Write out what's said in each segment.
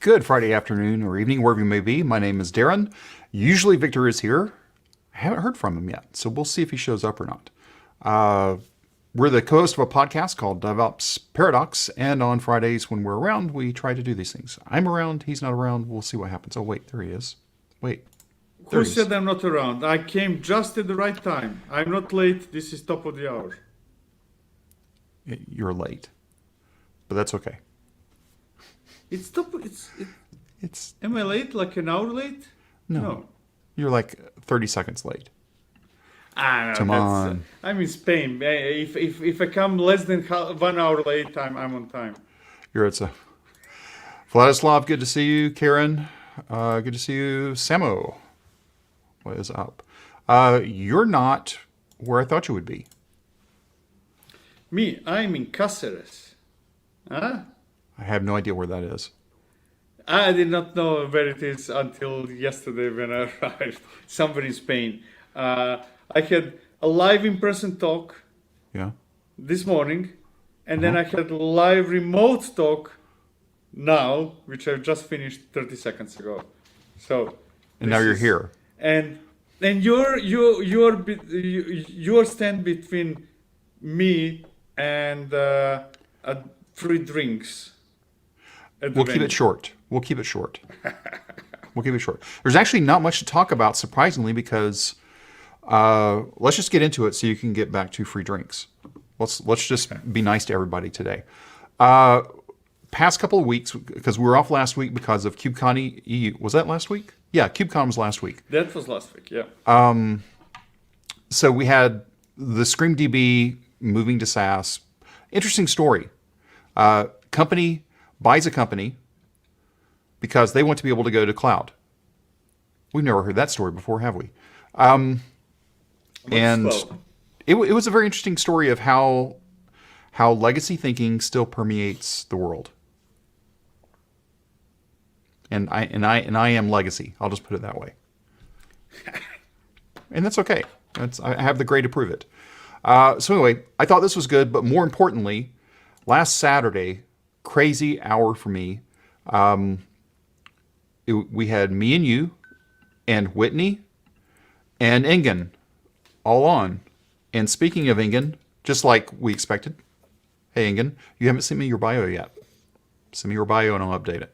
Good Friday afternoon or evening, wherever you may be. My name is Darren. Usually Victor is here. I haven't heard from him yet, so we'll see if he shows up or not. We're the co-host of a podcast called DevOps Paradox, and on Fridays when we're around, we try to do these things. I'm around, he's not around, we'll see what happens. Oh, wait, there he is. Wait. Who said I'm not around? I came just at the right time. I'm not late. This is top of the hour. You're late, but that's okay. It's top. It's. Am I late? Like an hour late? No. You're like 30 seconds late. No, Come on. I'm in Spain. If I come less than 1 hour late, I'm on time. You're at Vladislav, good to see you. Karen, good to see you. Samo, what is up? You're not where I thought you would be. Me, I'm in Cáceres. Huh? I have no idea where that is. I did not know where it is until yesterday when I arrived. Somewhere in Spain. I had a live in-person talk this morning, and then I had a live remote talk now, which I've just finished 30 seconds ago. So, and now you're here. And you're stand between me and free drinks. We'll keep it short. We'll keep it short. There's actually not much to talk about, surprisingly, because let's just get into it so you can get back to free drinks. Let's just be nice to everybody today. Past couple of weeks, because we were off last week because of KubeCon EU. Was that last week? Yeah, KubeCon was last week. That was last week, yeah. So we had the SQreamDB moving to SaaS. Interesting story. Company buys a company because they want to be able to go to cloud. We've never heard that story before, have we? And it was a very interesting story of how legacy thinking still permeates the world. And I am legacy. I'll just put it that way. And that's okay. I have the grade to prove it. So anyway, I thought this was good, but more importantly, last Saturday, crazy hour for me. We had me and you and Whitney and Ingen all on. And speaking of Ingen, just like we expected, hey Ingen, you haven't sent me your bio yet. Send me your bio and I'll update it.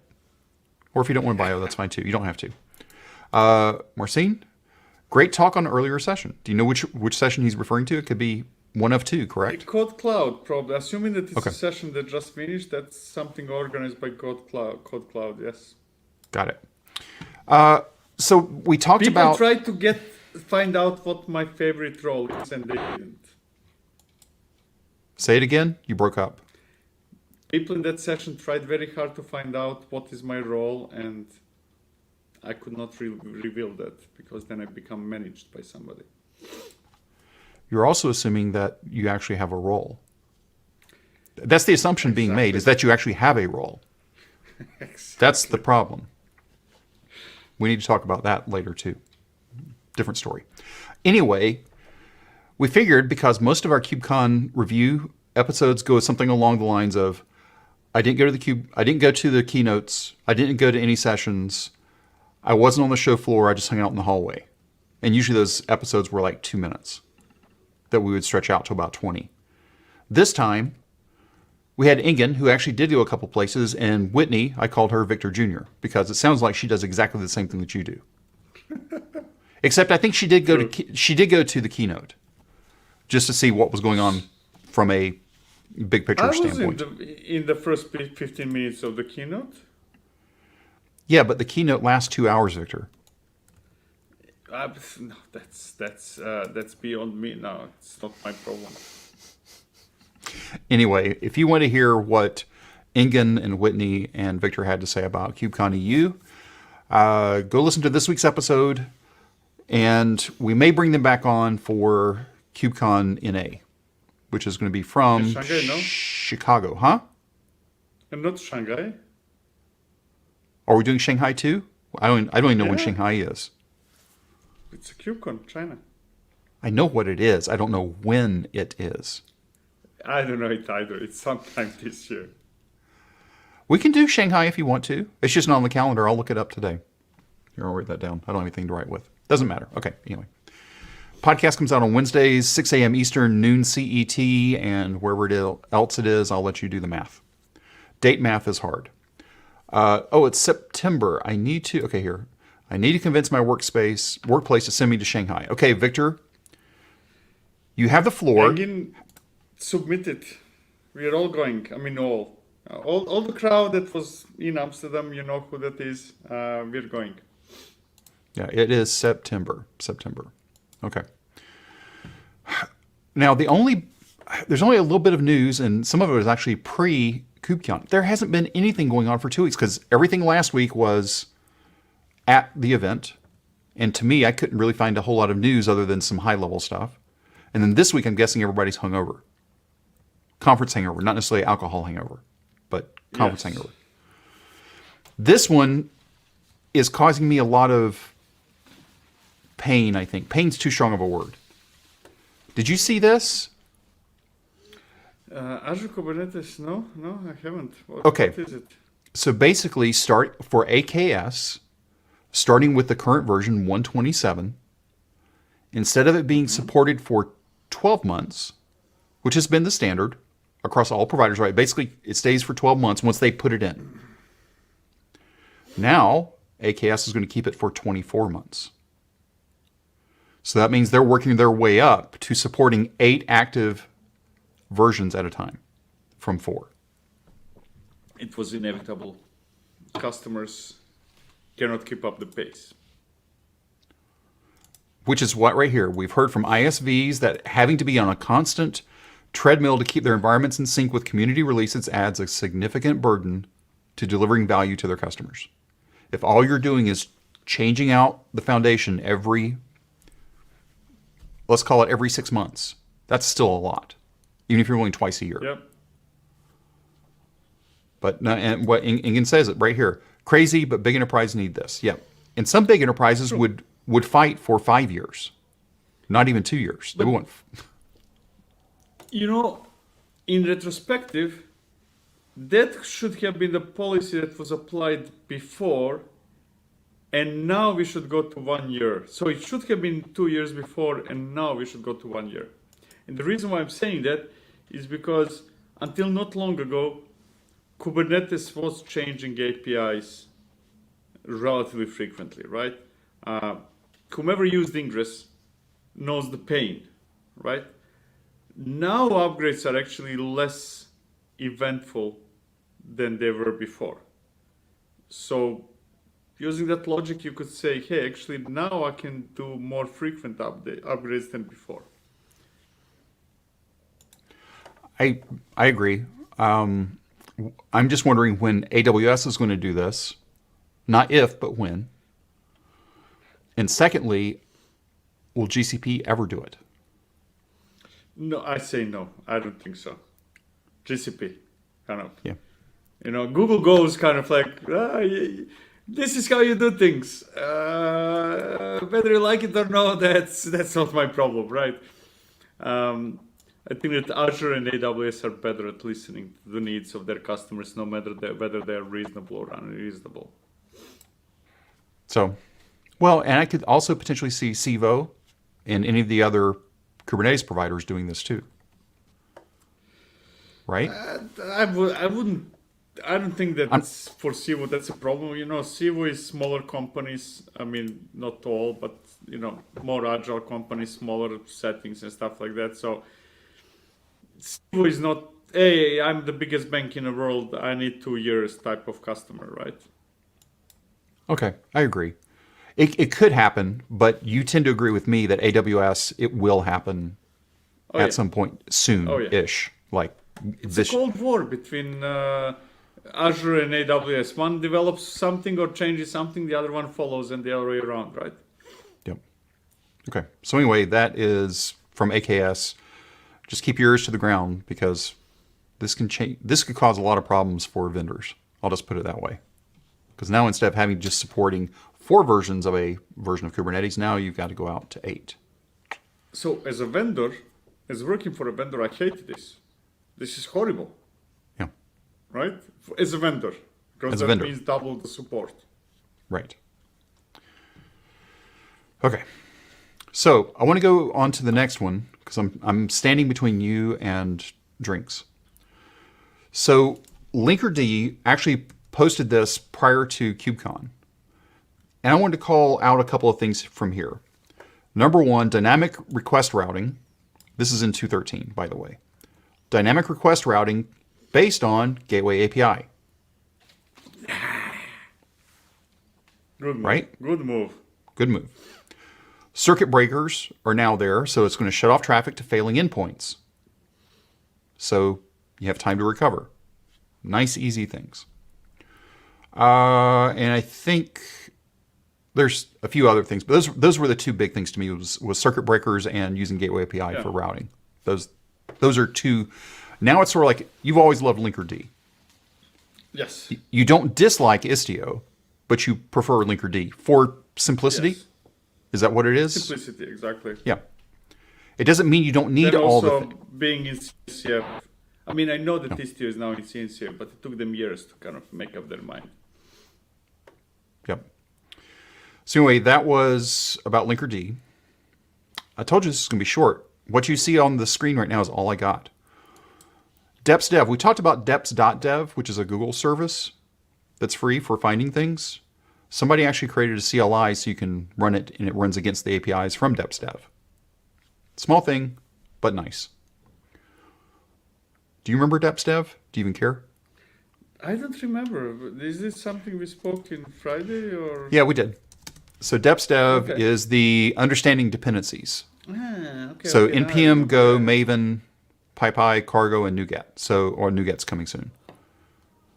Or if you don't want a bio, that's fine too. You don't have to. Marcin, great talk on an earlier session. Do you know which session he's referring to? It could be one of two, correct? Code Cloud, probably. Assuming that it's a session that just finished, that's something organized by Code Cloud, yes. Got it. So we talked about... People tried to find out what my favorite role is, and they didn't. Say it again? You broke up. People in that session tried very hard to find out what is my role, and I could not reveal that, because then I become managed by somebody. You're also assuming that you actually have a role. That's the assumption being made, is that you actually have a role. Exactly. That's the problem. We need to talk about that later too. Different story. Anyway, we figured because most of our KubeCon review episodes go something along the lines of, I didn't go to the keynotes, I didn't go to any sessions, I wasn't on the show floor, I just hung out in the hallway. And usually those episodes were like 2 minutes that we would stretch out to about 20. This time, we had Ingen, who actually did go a couple places, and Whitney, I called her Victor Jr., because it sounds like she does exactly the same thing that you do. Except I think she did go to the keynote, just to see what was going on from a big picture standpoint. I was in the first 15 minutes of the keynote. Yeah, but the keynote lasts 2 hours, Victor. No, that's beyond me now. It's not my problem. Anyway, if you want to hear what Ingen and Whitney and Victor had to say about KubeCon EU, go listen to this week's episode, and we may bring them back on for KubeCon NA, which is going to be from Shanghai, no? Chicago, huh? And not Shanghai. Are we doing Shanghai too? I don't even know when Shanghai is. It's a KubeCon, China. I know what it is. I don't know when it is. I don't know it either. It's sometime this year. We can do Shanghai if you want to. It's just not on the calendar. I'll look it up today. Here, I'll write that down. I don't have anything to write with. Doesn't matter. Okay, anyway. Podcast comes out on Wednesdays, 6 a.m. Eastern, noon CET, and wherever else it is, I'll let you do the math. Date math is hard. It's September. I need to convince my workplace to send me to Shanghai. Okay, Victor, you have the floor. Again, submit it. We are all going. I mean, all the crowd that was in Amsterdam, you know who that is. We're going. Yeah, it is September. Okay. Now, there's only a little bit of news, and some of it is actually pre-KubeCon. There hasn't been anything going on for 2 weeks because everything last week was at the event. And to me, I couldn't really find a whole lot of news other than some high-level stuff. And then this week, I'm guessing everybody's hungover. Conference hangover, not necessarily alcohol hangover, but conference hangover. This one is causing me a lot of pain, I think. Pain's too strong of a word. Did you see this? Azure Kubernetes, no, I haven't. What is it? So basically, start for AKS, starting with the current version 127, instead of it being supported for 12 months, which has been the standard across all providers, right? Basically, it stays for 12 months once they put it in. Now, AKS is going to keep it for 24 months. So that means they're working their way up to supporting 8 active versions at a time from 4. It was inevitable. Customers cannot keep up the pace. Which is what right here. We've heard from ISVs that having to be on a constant treadmill to keep their environments in sync with community releases adds a significant burden to delivering value to their customers. If all you're doing is changing out the foundation let's call it every 6 months, that's still a lot, even if you're only twice a year. Yep. But and what Ingen says it right here, crazy, but big enterprises need this. Yeah, and some big enterprises would fight for 5 years, not even 2 years. They won't. In retrospective, that should have been the policy that was applied before, and now we should go to 1 year. So it should have been 2 years before, and now we should go to 1 year. And the reason why I'm saying that is because until not long ago, Kubernetes was changing APIs relatively frequently, right? Whomever used Ingress knows the pain, right? Now upgrades are actually less eventful than they were before. So using that logic, you could say, hey, actually now I can do more frequent upgrades than before. I agree. I'm just wondering when AWS is going to do this. Not if, but when. And secondly, will GCP ever do it? No, I say no. I don't think so. GCP, kind of. Yeah. Google goes kind of like, this is how you do things. Whether you like it or not, that's not my problem, right? I think that Azure and AWS are better at listening to the needs of their customers, no matter whether they're reasonable or unreasonable. So, and I could also potentially see Civo and any of the other Kubernetes providers doing this too, right? I wouldn't. I don't think that's for Civo. That's a problem. Civo is smaller companies. I mean, not all, but more agile companies, smaller settings and stuff like that. So Civo is not, hey, I'm the biggest bank in the world, I need 2 years type of customer, right? Okay, I agree. It could happen, but you tend to agree with me that AWS, it will happen at some point soon-ish. It's a Cold War between Azure and AWS. One develops something or changes something, the other one follows, and the other way around, right? Yep. Okay, so anyway, that is from AKS. Just keep your ears to the ground because this can change. This could cause a lot of problems for vendors. I'll just put it that way. Because now instead of having just supporting 4 versions of a version of Kubernetes, now you've got to go out to 8. So as a vendor, as working for a vendor, I hate this. This is horrible. Yeah. right? As a vendor, because As a that vendor. means double the support. Right. Okay. So I want to go on to the next one because I'm standing between you and drinks. So Linkerd actually posted this prior to KubeCon. And I wanted to call out a couple of things from here. Number one, dynamic request routing. This is in 2.13, by the way. Dynamic request routing based on Gateway API. Good move. Right? Good move. Good move. Circuit breakers are now there, so it's going to shut off traffic to failing endpoints. So you have time to recover. Nice, easy things. And I think there's a few other things, but those were the two big things to me was circuit breakers and using Gateway API for routing. Those are two. Now it's sort of like you've always loved Linkerd. Yes. You don't dislike Istio, but you prefer Linkerd for simplicity. Yes. Is that what it is? Simplicity, exactly. Yeah. It doesn't mean you don't need Then all the also being in CNCF. I mean, I know that Istio is now in CNCF, but it took them years to kind of make up their mind. Yep. So anyway, that was about Linkerd. I told you this is going to be short. What you see on the screen right now is all I got. depsdev. We talked about deps.dev, which is a Google service that's free for finding things. Somebody actually created a CLI so you can run it, and it runs against the APIs from depsdev. Small thing, but nice. Do you remember depsdev? Do you even care? I don't remember. Is this something we spoke in Friday or? Yeah, we did. So depsdev Okay. is the understanding dependencies. Okay. So okay, now I npm, remember. Go, Maven, PyPy, Cargo, and NuGet. Or NuGet's coming soon.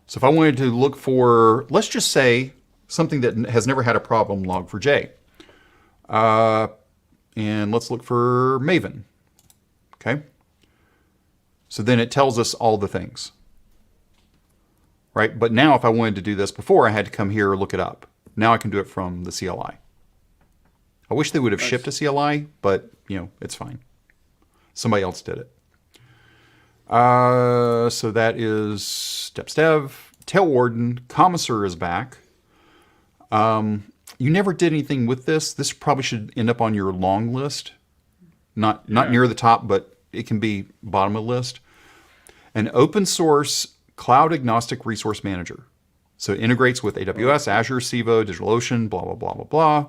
So if I wanted to look for, let's just say, something that has never had a problem, log4j. And let's look for Maven. Okay. So then it tells us all the things. Right? But now if I wanted to do this before, I had to come here and look it up. Now I can do it from the CLI. I wish they would have shipped a CLI, but, it's fine. Somebody else did it. So that is depsdev. Tailwarden. Komiser is back. You never did anything with this. This probably should end up on your long list. Not near the top, but it can be bottom of the list. An open source cloud agnostic resource manager. So it integrates with AWS, Azure, Civo, DigitalOcean, blah, blah, blah, blah, blah.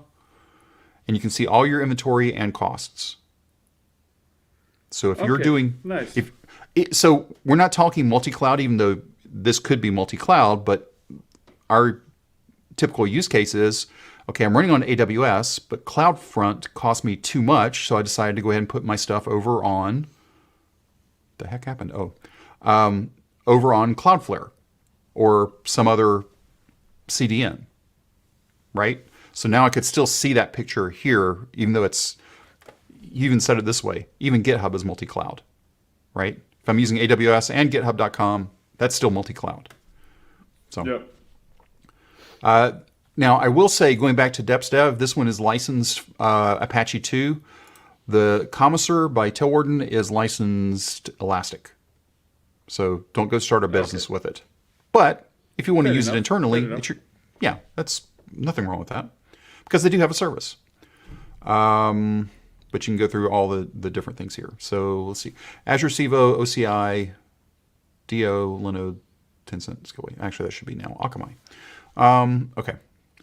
And you can see all your inventory and costs. So if you're doing... Nice. So we're not talking multi-cloud, even though this could be multi-cloud, but our typical use case is, okay, I'm running on AWS, but CloudFront cost me too much, so I decided to go ahead and put my stuff over on... The heck happened? Over on Cloudflare or some other CDN, right? So now I could still see that picture here, even though it's, you even said it this way, even GitHub is multi-cloud, right? If I'm using AWS and GitHub.com, that's still multi-cloud. So, now I will say, going back to depsdev, this one is licensed Apache 2. The Komiser by Tailwarden is licensed Elastic. So don't go start a business with it. But if you want to use it internally, that's nothing wrong with that. Because they do have a service. But you can go through all the different things here. So let's see. Azure, Civo, OCI, DO, Linode, Tencent, Skillway. Actually, that should be now Akamai. Okay.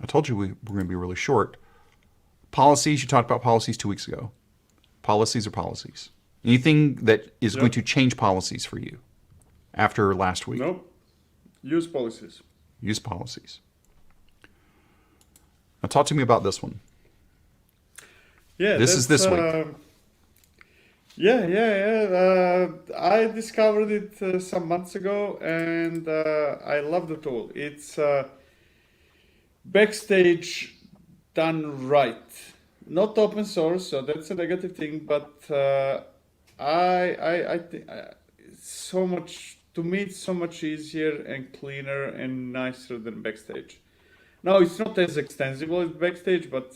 I told you we were going to be really short. Policies. You talked about policies 2 weeks ago. Policies are policies. Anything that is going to change policies for you after last week? Nope. Use policies. Use policies. Now talk to me about this one. Yeah, this is this week. I discovered it some months ago, and I love the tool. It's Backstage done right. Not open source, so that's a negative thing. But I think so much. To me, it's so much easier and cleaner and nicer than Backstage. Now, it's not as extensible as Backstage, but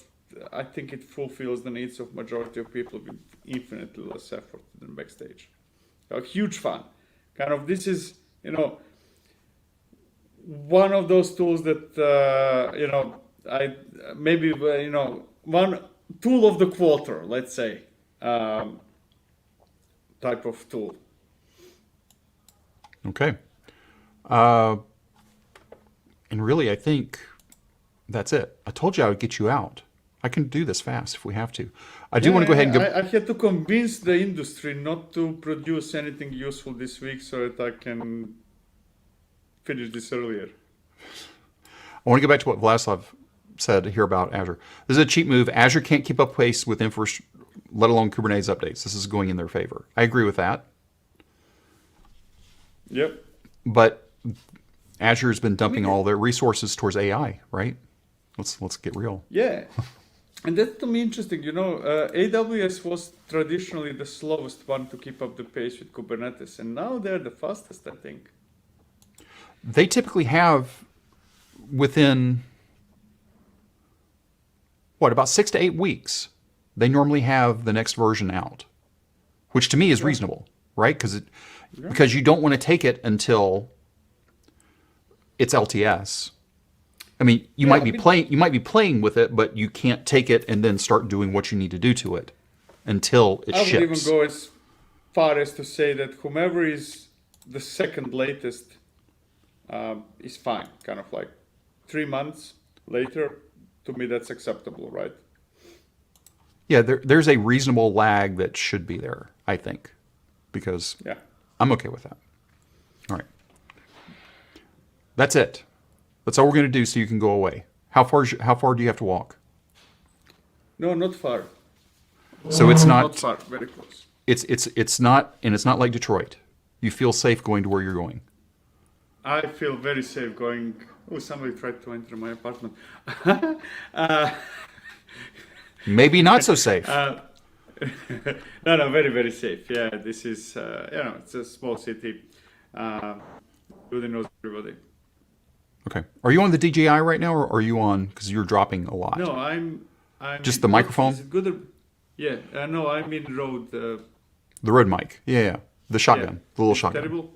I think it fulfills the needs of majority of people with infinitely less effort than Backstage. A huge fan. Kind of, this is, one of those tools that I maybe one tool of the quarter, let's say, type of tool. Okay. And really, I think that's it. I told you I would get you out. I can do this fast if we have to. I do want to go ahead and go. I had to convince the industry not to produce anything useful this week so that I can finish this earlier. I want to go back to what Vladislav said here about Azure. This is a cheap move. Azure can't keep up pace with infrastructure, let alone Kubernetes updates. This is going in their favor. I agree with that. Yep. But Azure has been dumping all their resources towards AI, right? Let's get real. Yeah. And that's to me interesting. AWS was traditionally the slowest one to keep up the pace with Kubernetes, and now they're the fastest, I think. They typically have within, about 6 to 8 weeks, they normally have the next version out, which to me is reasonable, right? Because you don't want to take it until it's LTS. I mean, you might be playing with it, but you can't take it and then start doing what you need to do to it until it ships. I would even go as far as to say that whomever is the second latest is fine. Kind of like 3 months later, to me that's acceptable, right? Yeah, there's a reasonable lag that should be there, I think, because I'm okay with that. All right. That's it. That's all we're going to do so you can go away. How far do you have to walk? No, not far. So it's not far, very close. It's not, and it's not like Detroit. You feel safe going to where you're going. I feel very safe going. Oh, somebody tried to enter my apartment. Maybe not so safe. No, very, very safe. Yeah, this is, it's a small city. Really knows everybody. Okay. Are you on the DJI right now, or are you on, because you're dropping a lot? No, I'm just the microphone? Is it good? Yeah, no, I'm in Rode. The Rode mic. Yeah. The shotgun, the little shotgun. Terrible?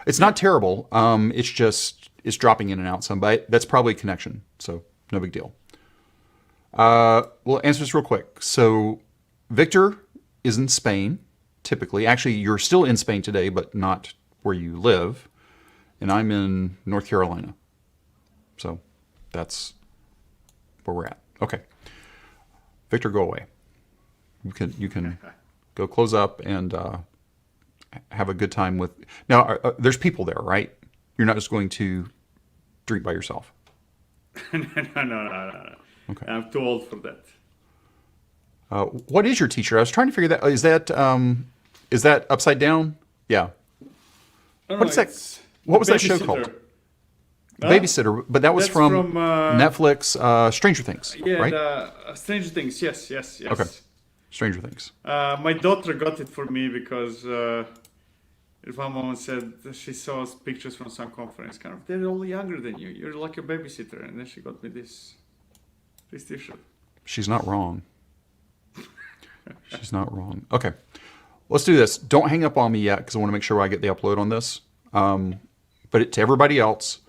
It's not terrible. It's dropping in and out some, but that's probably a connection, so no big deal. We'll answer this real quick. So Victor is in Spain, typically. Actually, you're still in Spain today, but not where you live. And I'm in North Carolina. So that's where we're at. Okay. Victor, go away. You can go close up and have a good time with... Now, there's people there, right? You're not just going to drink by yourself. No. Okay. I'm too old for that. What is your t-shirt? I was trying to figure that. Is that upside down? Yeah. What is that? What was that show called? Babysitter, but that was from Netflix, Stranger Things, right? Yeah, Stranger Things, yes. Okay, Stranger Things. My daughter got it for me because one moment said she saw pictures from some conference, kind of, they're all younger than you. You're like a babysitter. And then she got me this t-shirt. She's not wrong. She's not wrong. Okay, let's do this. Don't hang up on me yet because I want to make sure I get the upload on this. But to everybody else,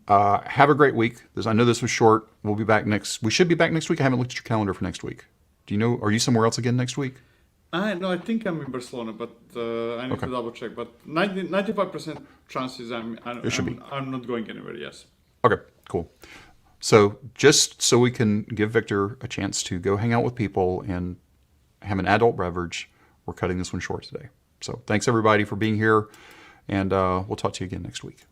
have a great week. I know this was short. We'll be back we should be back next week. I haven't looked at your calendar for next week. Do you know, are you somewhere else again next week? No, I think I'm in Barcelona, but I need to double check. But 95% chances I'm not going anywhere, yes. Okay, cool. So just so we can give Victor a chance to go hang out with people and have an adult beverage, we're cutting this one short today. So thanks everybody for being here, and we'll talk to you again next week.